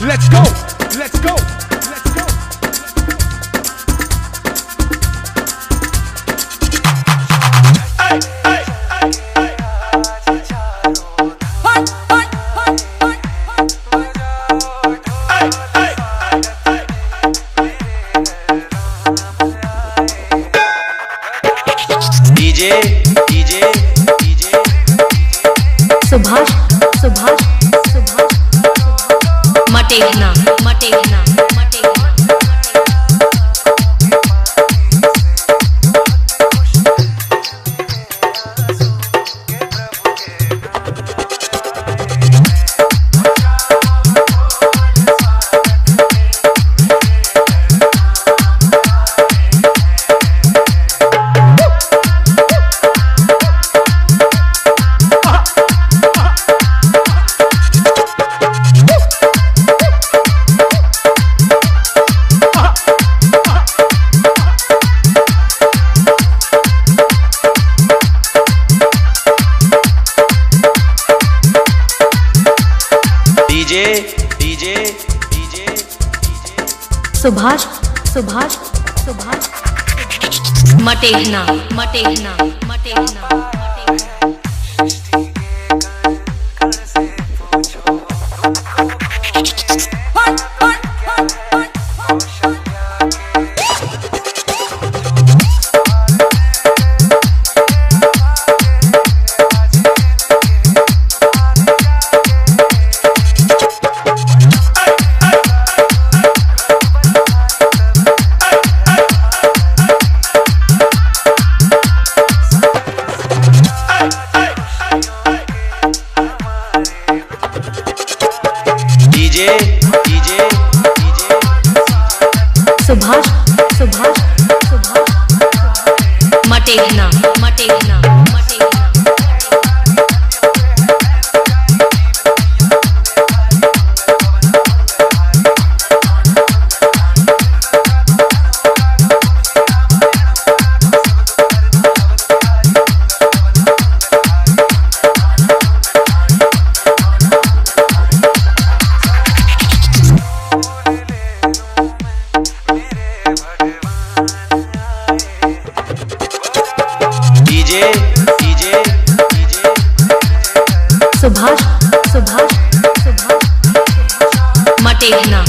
Let's go, let's go, let's go. Hey, hey, hey, hey. DJ Subhash Subhash Subhash Matehna Matehna Matehna Subhash Subhash Subhash Matehna Matehna Matehna Subhash Subhash Subhash Matehna Matehna Matehna Subhash Subhash Subhash Matehna